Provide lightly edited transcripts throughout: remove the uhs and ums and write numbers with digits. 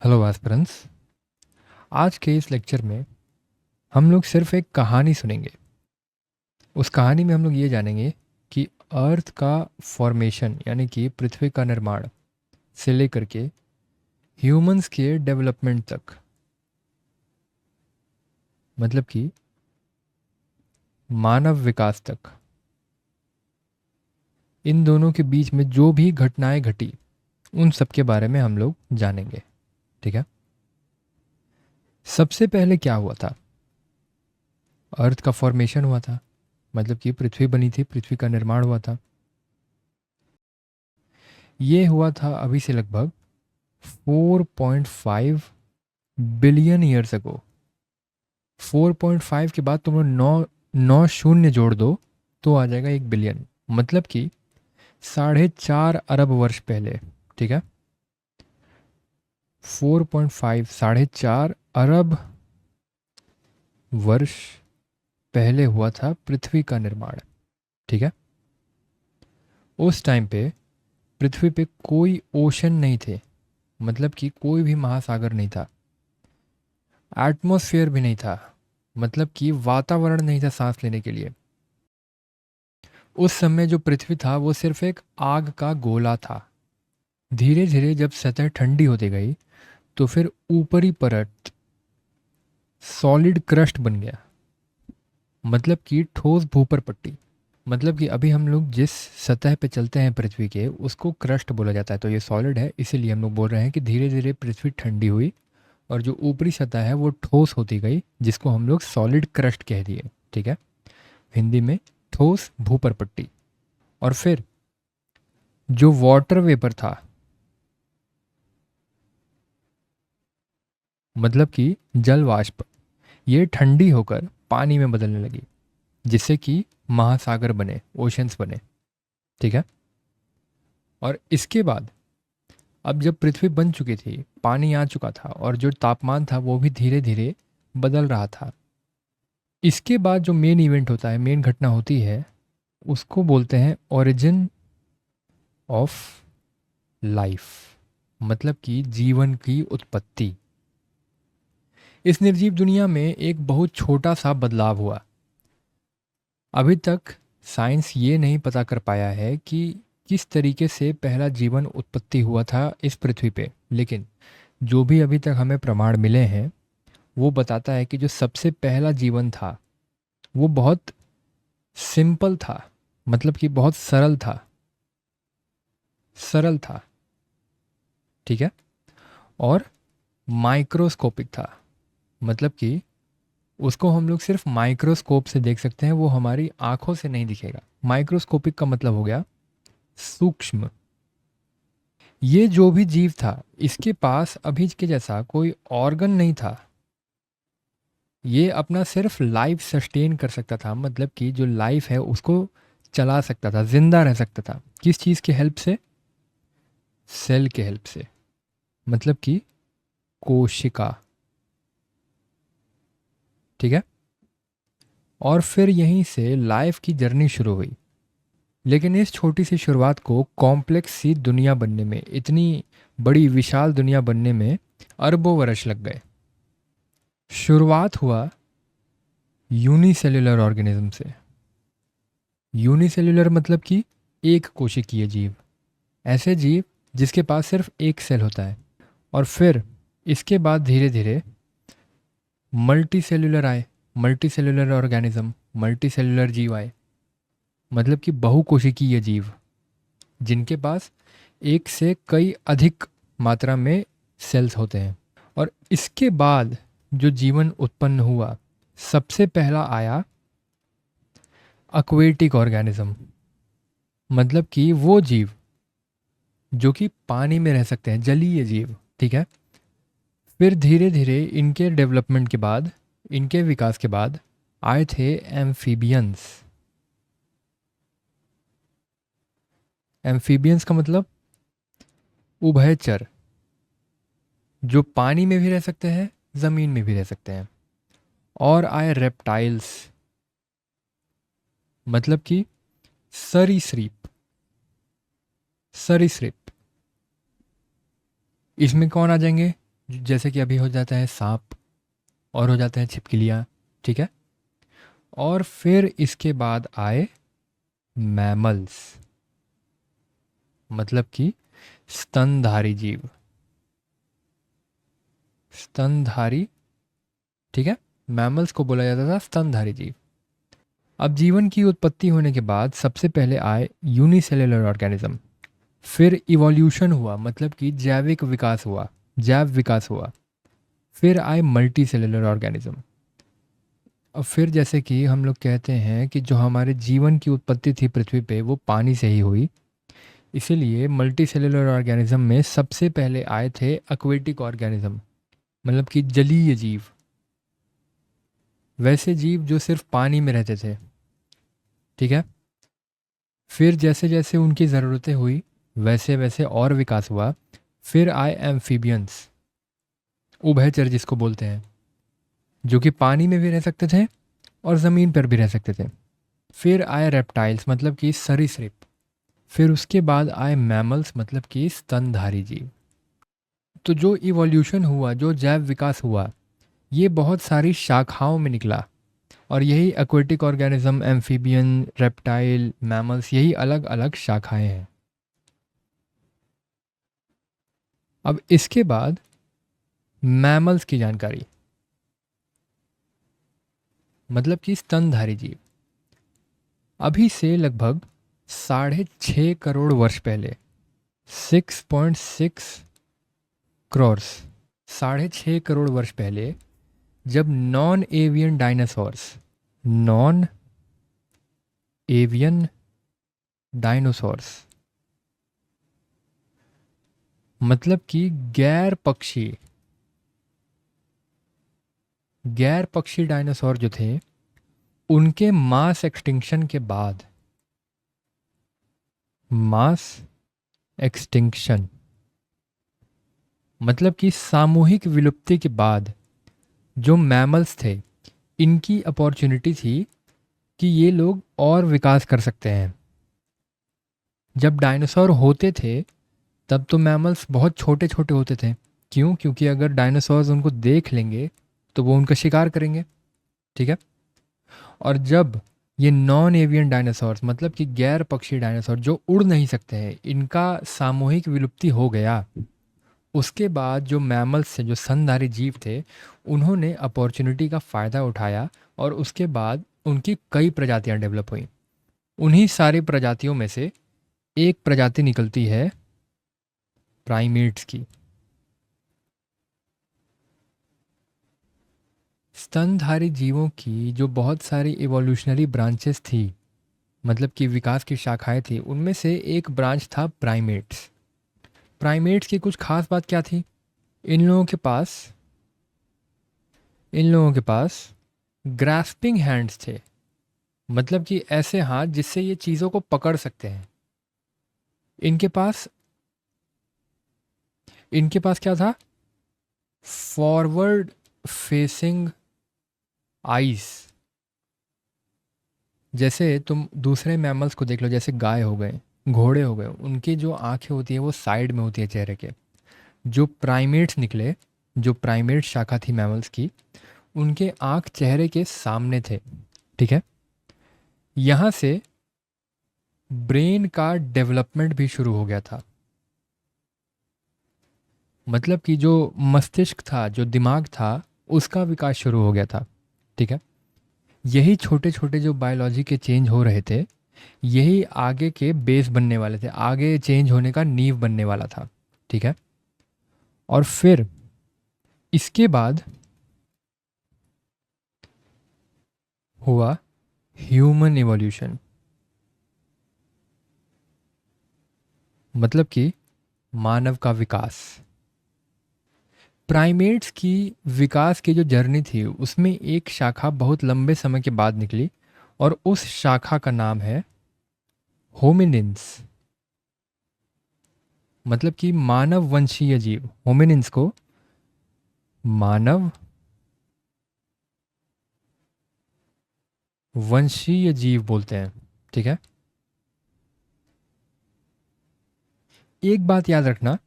Hello aspirants. आज के इस लेक्चर में हम लोग सिर्फ एक कहानी सुनेंगे। उस कहानी में हम लोग ये जानेंगे कि अर्थ का फॉर्मेशन यानी कि पृथ्वी का निर्माण से लेकर के ह्यूमंस के डेवलपमेंट तक, मतलब कि मानव विकास तक, इन दोनों के बीच में जो भी घटनाएं घटी उन सब के बारे में हम लोग जानेंगे। ठीक है। सबसे पहले क्या हुआ था? अर्थ का फॉर्मेशन हुआ था, मतलब कि पृथ्वी बनी थी, पृथ्वी का निर्माण हुआ था। ये हुआ था अभी से लगभग 4.5 बिलियन ईयर्स अगो। 4.5 के बाद तुम लोग नौ नौ शून्य जोड़ दो तो आ जाएगा 1 बिलियन, मतलब कि 4.5 अरब वर्ष पहले। ठीक है। 4.5 4.5 अरब वर्ष पहले हुआ था पृथ्वी का निर्माण। ठीक है। उस टाइम पे पृथ्वी पे कोई ओशन नहीं थे, मतलब कि कोई भी महासागर नहीं था, एटमॉस्फेयर भी नहीं था, मतलब कि वातावरण नहीं था सांस लेने के लिए। उस समय जो पृथ्वी था वो सिर्फ एक आग का गोला था। धीरे धीरे जब सतह ठंडी होती गई तो फिर ऊपरी परत सॉलिड क्रस्ट बन गया, मतलब कि ठोस भूपर पट्टी। मतलब कि अभी हम लोग जिस सतह पे चलते हैं पृथ्वी के, उसको क्रस्ट बोला जाता है। तो ये सॉलिड है, इसीलिए हम लोग बोल रहे हैं कि धीरे धीरे पृथ्वी ठंडी हुई और जो ऊपरी सतह है वो ठोस होती गई, जिसको हम लोग सॉलिड क्रस्ट कह दिए। ठीक है। हिंदी में ठोस भूपर पट्टी। और फिर जो वाटर वेपर था, मतलब कि जल वाष्प, ये ठंडी होकर पानी में बदलने लगी, जिससे कि महासागर बने, ओशंस बने। ठीक है। और इसके बाद अब जब पृथ्वी बन चुकी थी, पानी आ चुका था और जो तापमान था वो भी धीरे धीरे बदल रहा था। इसके बाद जो मेन इवेंट होता है, मेन घटना होती है, उसको बोलते हैं ओरिजिन ऑफ लाइफ, मतलब कि जीवन की उत्पत्ति। इस निर्जीव दुनिया में एक बहुत छोटा सा बदलाव हुआ। अभी तक साइंस ये नहीं पता कर पाया है कि किस तरीके से पहला जीवन उत्पत्ति हुआ था इस पृथ्वी पे, लेकिन जो भी अभी तक हमें प्रमाण मिले हैं वो बताता है कि जो सबसे पहला जीवन था वो बहुत सिंपल था, मतलब कि बहुत सरल था। ठीक है। और माइक्रोस्कोपिक था, मतलब कि उसको हम लोग सिर्फ माइक्रोस्कोप से देख सकते हैं, वो हमारी आंखों से नहीं दिखेगा। माइक्रोस्कोपिक का मतलब हो गया सूक्ष्म। ये जो भी जीव था, इसके पास अभी के जैसा कोई ऑर्गन नहीं था। ये अपना सिर्फ लाइफ सस्टेन कर सकता था, मतलब कि जो लाइफ है उसको चला सकता था, जिंदा रह सकता था। किस चीज़ की हेल्प से? सेल के हेल्प से, मतलब कि कोशिका। ठीक है। और फिर यहीं से लाइफ की जर्नी शुरू हुई। लेकिन इस छोटी सी शुरुआत को कॉम्प्लेक्स सी दुनिया बनने में, इतनी बड़ी विशाल दुनिया बनने में अरबों वर्ष लग गए। शुरुआत हुआ यूनिसेल्युलर ऑर्गेनिज्म से। यूनिसेल्युलर मतलब कि एक कोशिकीय जीव, ऐसे जीव जिसके पास सिर्फ एक सेल होता है। और फिर इसके बाद धीरे धीरे मल्टी सेल्युलर आए, multi cellular organism, multi cellular जीव आए, मतलब कि बहुकोशिकीय जीव जिनके पास एक से कई अधिक मात्रा में सेल्स होते हैं। और इसके बाद जो जीवन उत्पन्न हुआ, सबसे पहला आया एक्वेटिक ऑर्गेनिज्म, मतलब कि वो जीव जो कि पानी में रह सकते हैं, जलीय जीव। ठीक है। फिर धीरे धीरे इनके डेवलपमेंट के बाद, इनके विकास के बाद आए थे एम्फीबियंस। एम्फीबियंस का मतलब उभयचर, जो पानी में भी रह सकते हैं, ज़मीन में भी रह सकते हैं। और आए रेप्टाइल्स, मतलब कि सरीसृप। सरीसृप इसमें कौन आ जाएंगे? जैसे कि अभी हो जाता है सांप, और हो जाते हैं छिपकलियाँ, ठीक है। और फिर इसके बाद आए मैमल्स, मतलब कि स्तनधारी जीव, स्तनधारी, ठीक है। मैमल्स को बोला जाता था स्तनधारी जीव। अब जीवन की उत्पत्ति होने के बाद सबसे पहले आए यूनिसेल्युलर ऑर्गेनिज्म, फिर इवोल्यूशन हुआ, मतलब कि जैविक विकास हुआ, जैव विकास हुआ। फिर आए मल्टी सेलुलर ऑर्गेनिज्म। अब फिर जैसे कि हम लोग कहते हैं कि जो हमारे जीवन की उत्पत्ति थी पृथ्वी पे वो पानी से ही हुई, इसीलिए मल्टी सेलुलर ऑर्गेनिज्म में सबसे पहले आए थे एक्वेटिक ऑर्गेनिज्म, मतलब कि जलीय जीव, वैसे जीव जो सिर्फ पानी में रहते थे, ठीक है। फिर जैसे जैसे उनकी ज़रूरतें हुई वैसे वैसे और विकास हुआ। फिर आए एम्फीबियंस, उभयचर जिसको बोलते हैं, जो कि पानी में भी रह सकते थे और ज़मीन पर भी रह सकते थे। फिर आए रेप्टाइल्स, मतलब कि सरीसृप। फिर उसके बाद आए मैमल्स, मतलब कि स्तनधारी जीव। तो जो इवोल्यूशन हुआ, जो जैव विकास हुआ, ये बहुत सारी शाखाओं में निकला, और यही aquatic organism, amphibian, reptile, mammals, यही अलग अलग शाखाएं हैं। अब इसके बाद मैमल्स की जानकारी, मतलब कि स्तनधारी जीव। अभी से लगभग 6.5 करोड़ वर्ष पहले, 6.6 क्रॉर्स, 6.5 करोड़ वर्ष पहले, जब non avian dinosaurs, non avian dinosaurs, मतलब कि गैर पक्षी डायनासोर जो थे, उनके मास एक्सटिंक्शन के बाद, मास एक्सटिंक्शन मतलब कि सामूहिक विलुप्ति के बाद जो मैमल्स थे, इनकी अपॉर्चुनिटी थी कि ये लोग और विकास कर सकते हैं। जब डायनासोर होते थे तब तो मैमल्स बहुत छोटे छोटे होते थे। क्यों? क्योंकि अगर डायनासोर्स उनको देख लेंगे तो वो उनका शिकार करेंगे, ठीक है। और जब ये नॉन एवियन डायनासोर्स, मतलब कि गैर पक्षी डायनासोर जो उड़ नहीं सकते हैं, इनका सामूहिक विलुप्ति हो गया, उसके बाद जो मैमल्स से, जो स्तनधारी जीव थे, उन्होंने अपॉर्चुनिटी का फ़ायदा उठाया और उसके बाद उनकी कई प्रजातियां डेवलप हुई। उन्हीं सारी प्रजातियों में से एक प्रजाति निकलती है प्राइमेट्स की। स्तनधारी जीवों की जो बहुत सारी इवोल्यूशनरी ब्रांचेस थी, मतलब कि विकास की शाखाएं थी, उनमें से एक ब्रांच था प्राइमेट्स। प्राइमेट्स की कुछ खास बात क्या थी? इन लोगों के पास इन लोगों के पास ग्रास्पिंग हैंड्स थे, मतलब कि ऐसे हाथ जिससे ये चीज़ों को पकड़ सकते हैं। इनके पास इनके पास क्या था? Forward facing eyes. जैसे तुम दूसरे मैमल्स को देख लो, जैसे गाय हो गए, घोड़े हो गए, उनकी जो आंखें होती है वो साइड में होती है चेहरे के। जो प्राइमेट्स निकले, जो प्राइमेट शाखा थी मैमल्स की, उनके आंख चेहरे के सामने थे, ठीक है। यहाँ से ब्रेन का डेवलपमेंट भी शुरू हो गया था, मतलब कि जो मस्तिष्क था, जो दिमाग था, उसका विकास शुरू हो गया था, ठीक है। यही छोटे छोटे जो बायोलॉजी के चेंज हो रहे थे, यही आगे के बेस बनने वाले थे, आगे चेंज होने का नींव बनने वाला था, ठीक है। और फिर इसके बाद हुआ ह्यूमन इवोल्यूशन, मतलब कि मानव का विकास। प्राइमेट्स की विकास की जो जर्नी थी उसमें एक शाखा बहुत लंबे समय के बाद निकली, और उस शाखा का नाम है होमिनिन्स, मतलब कि मानव वंशीय जीव। होमिनिन्स को मानव वंशीय जीव बोलते हैं, ठीक है। एक बात याद रखना,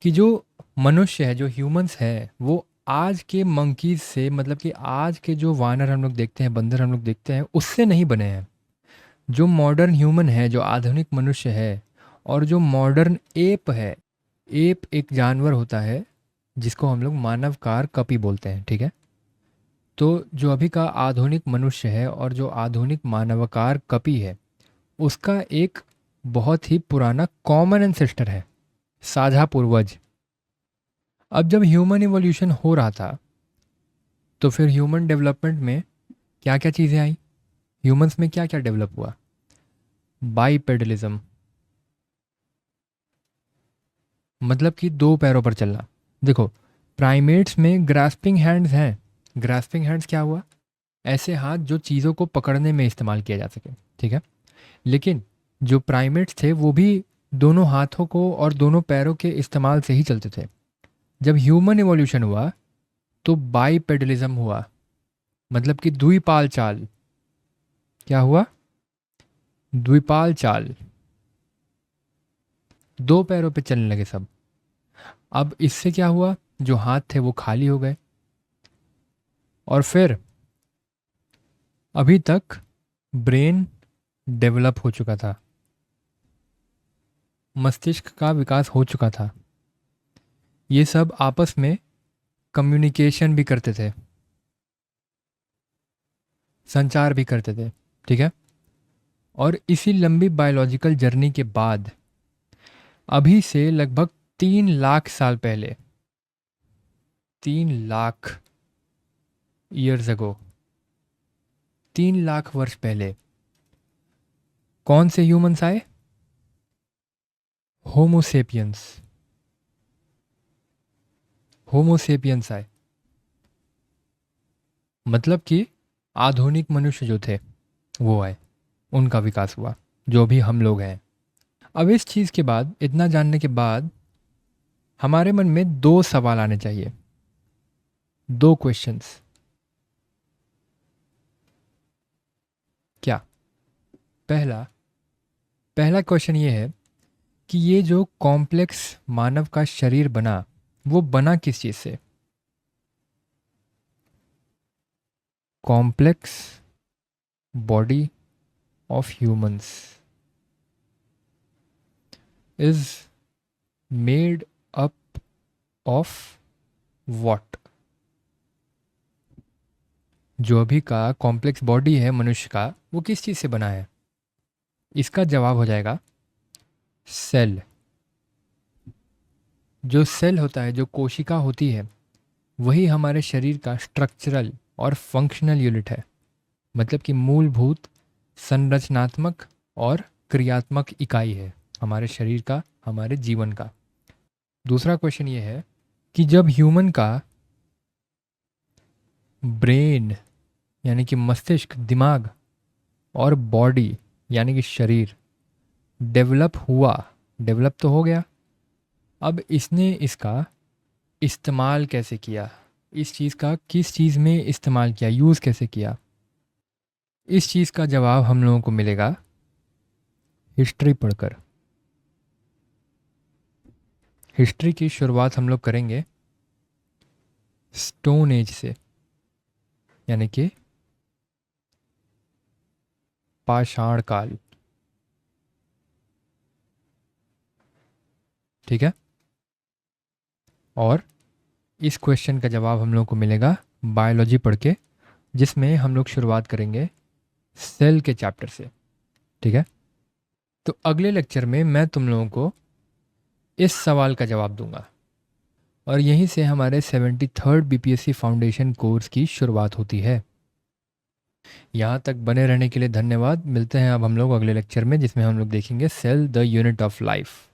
कि जो मनुष्य है, जो ह्यूमंस है, वो आज के मंकीज से, मतलब कि आज के जो वानर हम लोग देखते हैं, बंदर हम लोग देखते हैं, उससे नहीं बने हैं। जो मॉडर्न ह्यूमन है, जो आधुनिक मनुष्य है, और जो मॉडर्न एप है, एप एक जानवर होता है जिसको हम लोग मानवकार कपी बोलते हैं, ठीक है। तो जो अभी का आधुनिक मनुष्य है और जो आधुनिक मानवकार कपी है, उसका एक बहुत ही पुराना कॉमन एंसेस्टर है, साझा पूर्वज। अब जब ह्यूमन इवोल्यूशन हो रहा था, तो फिर ह्यूमन डेवलपमेंट में क्या क्या चीज़ें आई, ह्यूमंस में क्या क्या डेवलप हुआ? बाईपेडलिज्म, मतलब कि दो पैरों पर चलना। देखो, प्राइमेट्स में ग्रास्पिंग हैंड्स हैं। ग्रास्पिंग हैंड्स क्या हुआ? ऐसे हाथ जो चीज़ों को पकड़ने में इस्तेमाल किया जा सके, ठीक है। लेकिन जो प्राइमेट्स थे वो भी दोनों हाथों को और दोनों पैरों के इस्तेमाल से ही चलते थे। जब ह्यूमन इवोल्यूशन हुआ तो बाईपेडलिज्म हुआ, मतलब कि द्विपाल चाल। क्या हुआ? द्विपाल चाल, दो पैरों पे चलने लगे सब। अब इससे क्या हुआ? जो हाथ थे वो खाली हो गए। और फिर अभी तक ब्रेन डेवलप हो चुका था, मस्तिष्क का विकास हो चुका था, ये सब आपस में कम्युनिकेशन भी करते थे, संचार भी करते थे, ठीक है। और इसी लंबी बायोलॉजिकल जर्नी के बाद अभी से लगभग 3 लाख साल पहले, 3 लाख ईयर्स अगो, 3 लाख वर्ष पहले कौन से ह्यूमंस आए? होमोसेपियंस। होमोसेपियंस आए, मतलब कि आधुनिक मनुष्य जो थे वो आए, उनका विकास हुआ, जो भी हम लोग हैं। अब इस चीज़ के बाद, इतना जानने के बाद, हमारे मन में दो सवाल आने चाहिए, दो क्वेश्चंस। क्या? पहला पहला क्वेश्चन ये है कि ये जो कॉम्प्लेक्स मानव का शरीर बना, वो बना किस चीज़ से? Complex body of humans is made up of what? जो अभी का कॉम्प्लेक्स बॉडी है मनुष्य का, वो किस चीज़ से बना है? इसका जवाब हो जाएगा सेल। जो सेल होता है, जो कोशिका होती है, वही हमारे शरीर का स्ट्रक्चरल और फंक्शनल यूनिट है, मतलब कि मूलभूत संरचनात्मक और क्रियात्मक इकाई है हमारे शरीर का, हमारे जीवन का। दूसरा क्वेश्चन ये है कि जब ह्यूमन का ब्रेन, यानी कि मस्तिष्क, दिमाग, और बॉडी यानी कि शरीर डेवलप हुआ, डेवलप तो हो गया, अब इसने इसका इस्तेमाल कैसे किया? इस चीज़ का किस चीज़ में इस्तेमाल किया, यूज़ कैसे किया? इस चीज़ का जवाब हम लोगों को मिलेगा हिस्ट्री पढ़कर। हिस्ट्री की शुरुआत हम लोग करेंगे स्टोन एज से, यानी कि पाषाण काल, ठीक है। और इस क्वेश्चन का जवाब हम लोग को मिलेगा बायोलॉजी पढ़ के, जिसमें हम लोग शुरुआत करेंगे सेल के चैप्टर से, ठीक है। तो अगले लेक्चर में मैं तुम लोगों को इस सवाल का जवाब दूंगा, और यहीं से हमारे 73rd बीपीएससी फाउंडेशन कोर्स की शुरुआत होती है। यहाँ तक बने रहने के लिए धन्यवाद। मिलते हैं अब हम लोग अगले लेक्चर में, जिसमें हम लोग देखेंगे cell the unit of life.